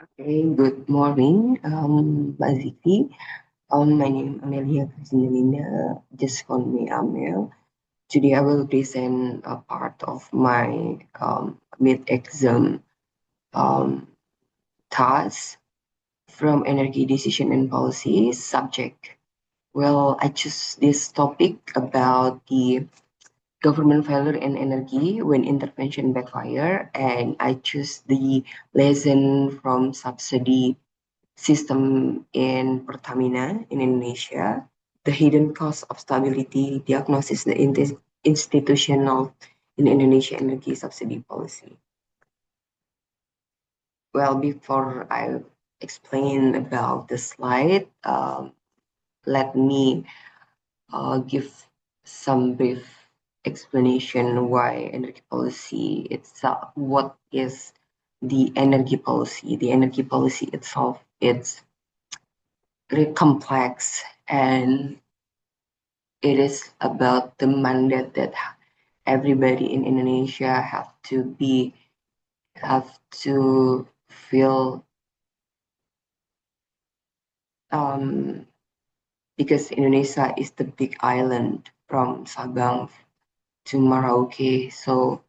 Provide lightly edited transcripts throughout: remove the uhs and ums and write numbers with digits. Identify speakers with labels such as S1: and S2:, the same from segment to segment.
S1: Okay, good morning, Mbak Ziki. My name is Amelia Kristinalina. Just call me Amel. Today I will present a part of my mid-exam um, task from Energy Decision and Policy subject. Well, I choose this topic about the government failure in energy when intervention backfire, and I choose the lesson from subsidy system in Pertamina in Indonesia, the hidden cost of stability, diagnosis the institutional in Indonesia energy subsidy policy. Well, before I explain about the slide, let me give some brief explanation why energy policy itself. What is the energy policy? The energy policy itself, it's very complex, and it is about the mandate that everybody in Indonesia have to feel, um, because Indonesia is the big island from Sabang to Merauke, so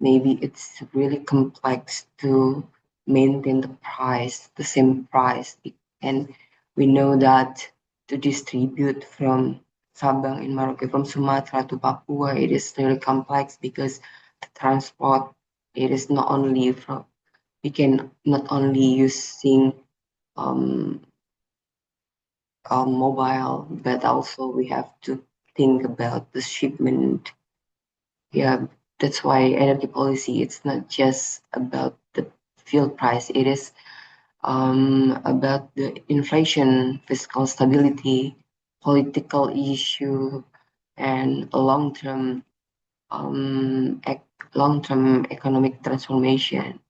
S1: maybe it's really complex to maintain the same price, and we know that to distribute from Sabang and Merauke, from Sumatra to Papua, it is really complex because the transport, it is not only from, we can not only using um, mobile, but also we have to think about the shipment. Yeah, that's why energy policy, it's not just about the fuel price. It is about the inflation, fiscal stability, political issue, and um, long-term economic transformation.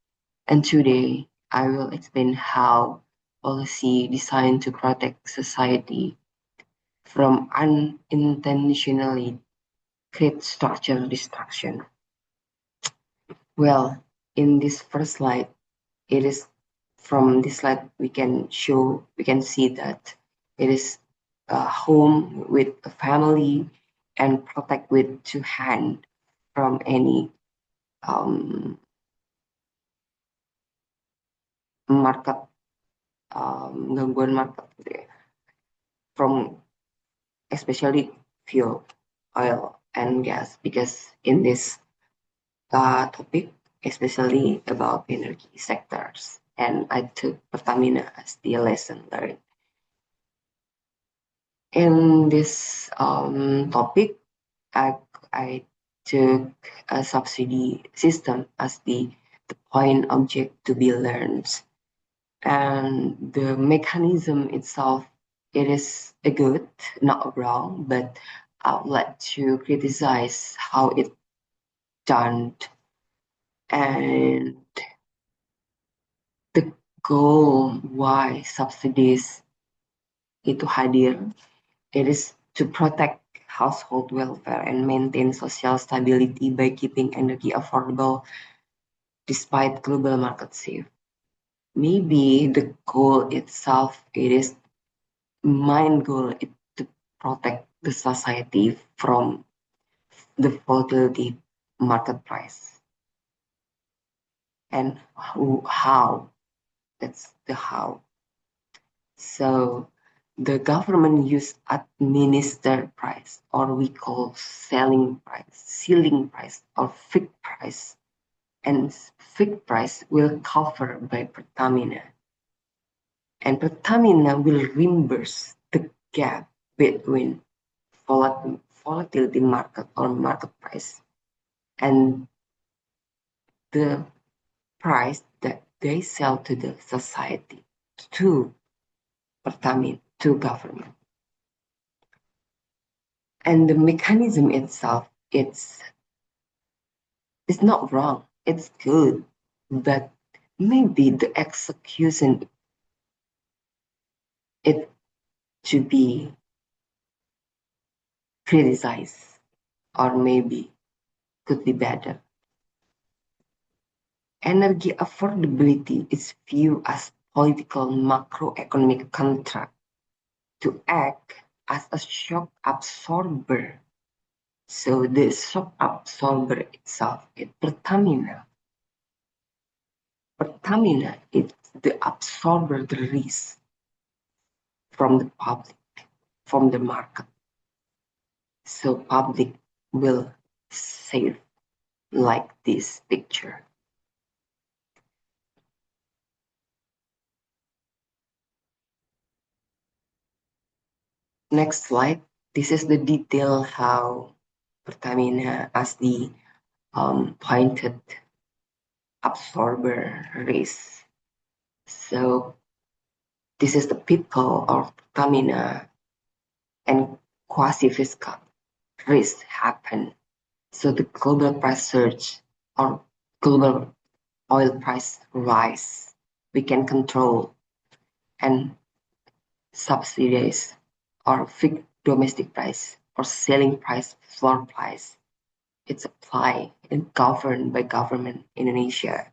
S1: And today, I will explain how policy designed to protect society from unintentionally create structural destruction. Well, in this first slide, it is from this slide we can see that it is a home with a family and protect with two hand from any um, market, gangguan market gitu ya, from especially fuel, oil and gas, because in this topic, especially about energy sectors. And I took Pertamina as the lesson learned. In this topic, I, I took a subsidy system as the point object to be learned. And the mechanism itself, it is a good, not a wrong, but I would like to criticize how it done. And the goal why subsidies itu hadir, it is to protect household welfare and maintain social stability by keeping energy affordable despite global market shift. Maybe the goal itself, it is main goal is to protect the society from the volatility market price. And how? That's the how. So the government use administered price, or we call selling price, ceiling price, or fixed price, and fixed price will cover by Pertamina, and Pertamina will reimburse the gap between volatility market or market price and the price that they sell to the society, to Pertamina, to government. And the mechanism itself, it's not wrong, it's good, but maybe the execution, it should be criticized, or maybe could be better. Energy affordability is viewed as political macroeconomic contract to act as a shock absorber. So the shock absorber itself is Pertamina. Pertamina is the absorber, the risk from the public, from the market. So public will save like this picture. Next slide. This is the detail how Pertamina as the pointed absorber risk. So this is the pitfall of Pertamina and quasi-fiscal risks happen. So the global price surge or global oil price rise we can control and subsidies or fixed domestic price or selling price floor price. It's applied and governed by government Indonesia,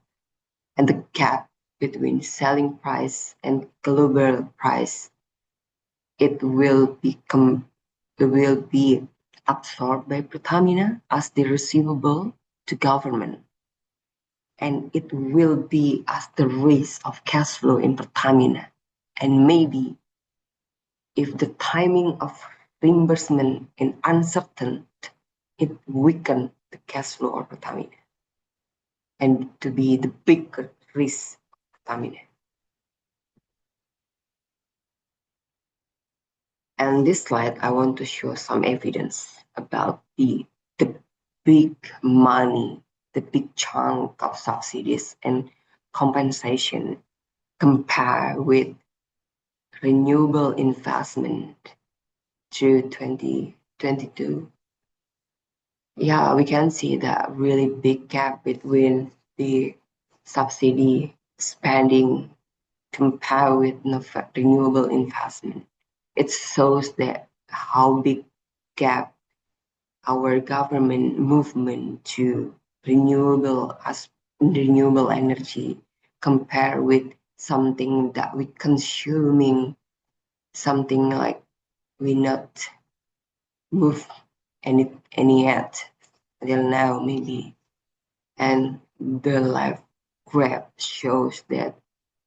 S1: and the gap between selling price and global price it will be absorbed by Pertamina as the receivable to government, and it will be as the risk of cash flow in Pertamina, and maybe if the timing of reimbursement is uncertain, it weaken the cash flow of Pertamina and to be the bigger risk of Pertamina. And this slide, I want to show some evidence about the big money, the big chunk of subsidies and compensation compared with renewable investment through 2022. Yeah, we can see that really big gap between the subsidy spending compared with renewable investment. It shows that how big gap our government movement to renewable energy compare with something that we consuming, something like we not move any yet until now maybe. And the live graph shows that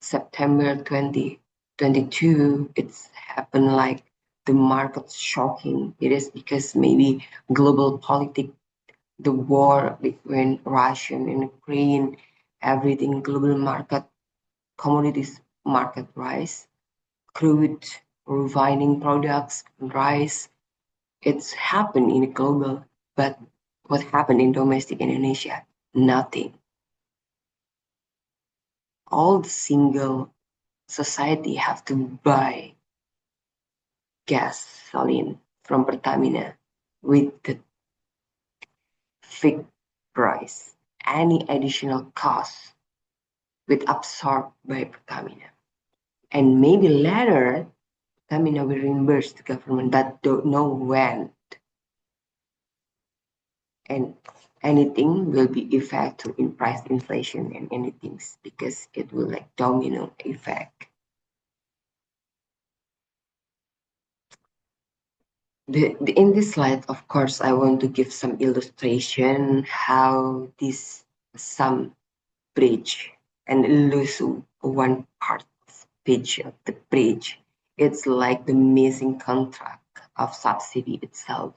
S1: September 2022 it's happened like the market shocking. It is because maybe global politics, the war between Russia and Ukraine, everything global market, commodities market rise, crude, refining products rise. It's happened in global, but what happened in domestic Indonesia? Nothing. All the single society have to buy gasoline from Pertamina with the fixed price. Any additional cost will absorbed by Pertamina. And maybe later, Pertamina will reimburse the government, but don't know when. And anything will be effect in price inflation and anything because it will like domino effect. In this slide, of course, I want to give some illustration how this some bridge and lose one part of page of the bridge. It's like the missing contract of subsidy itself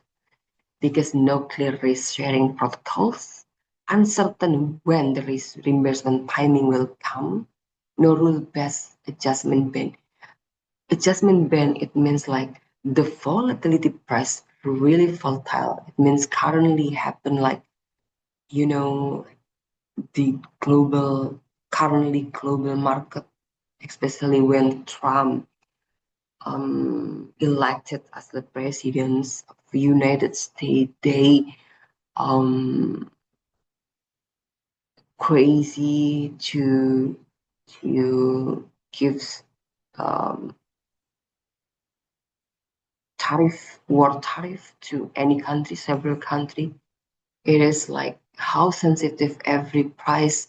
S1: because no clear risk sharing protocols, uncertain when the risk reimbursement timing will come, no rule-based adjustment band. Adjustment band, it means like the volatility price really volatile. It means currently happen like, you know, the currently global market, especially when Trump elected as the president of the United States, they um, crazy to give um, war tariff to any country, several country. It is like how sensitive every price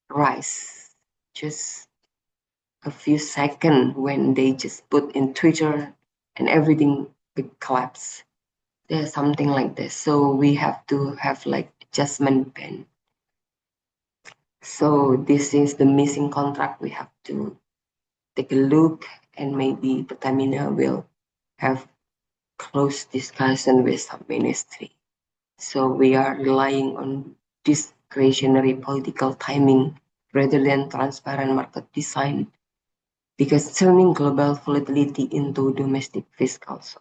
S1: rise. Just a few seconds when they just put in Twitter and everything will collapse. There's something like this. So we have to have like adjustment pen. So this is the missing contract. We have to take a look, and maybe Pertamina will have close discussion with some ministry. So we are relying on discretionary political timing rather than transparent market design, because turning global volatility into domestic fiscal. So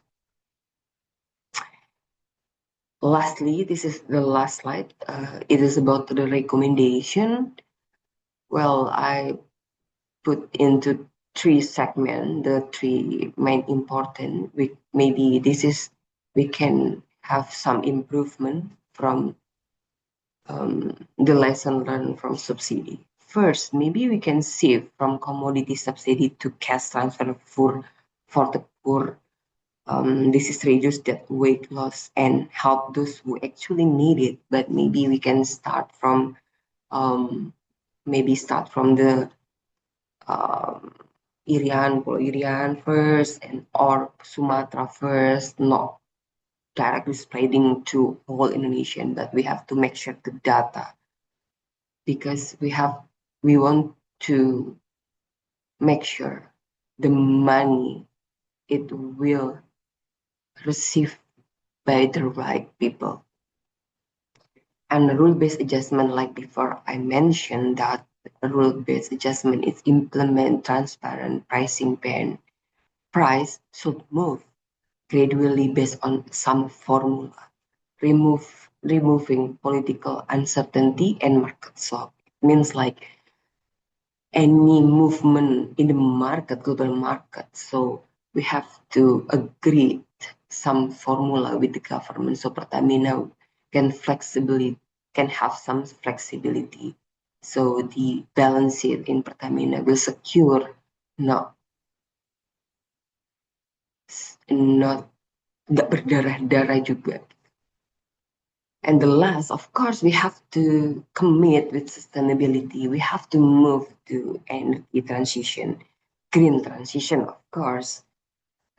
S1: lastly, this is the last slide. It is about the recommendation. Well, I put into three segments, the three main important. Maybe this is we can have some improvement from the lesson learned from subsidy. First, maybe we can shift from commodity subsidy to cash transfer for the poor. This is reduce that weight loss and help those who actually need it. But maybe we can start from um, the um, Irian first, and or Sumatra first, not directly spreading to whole Indonesia. But we have to make sure the data, because we want to make sure the money it will receive by the right people. And rule-based adjustment, like before I mentioned that rule-based adjustment is implement transparent pricing band. Price should move gradually based on some formula, removing political uncertainty and market shock. It means like any movement in the market, global market. So we have to agree some formula with the government. So Pertamina can have some flexibility. So the balance sheet in Pertamina will secure, not not nggak berdarah-darah juga. And the last, of course, we have to commit with sustainability. We have to move to energy transition, green transition, of course,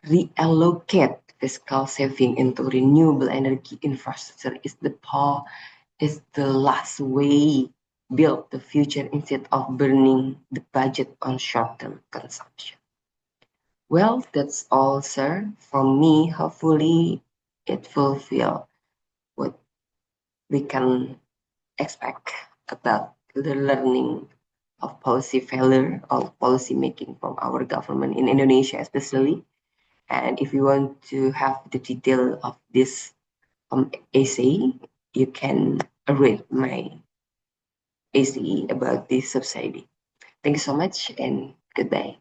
S1: reallocate fiscal saving into renewable energy infrastructure is the last way build the future instead of burning the budget on short-term consumption. Well, that's all, sir. From me, hopefully it fulfill what we can expect about the learning of policy failure or policy making from our government in Indonesia, especially. And if you want to have the detail of this essay, you can read my essay about this subsidy. Thank you so much and goodbye.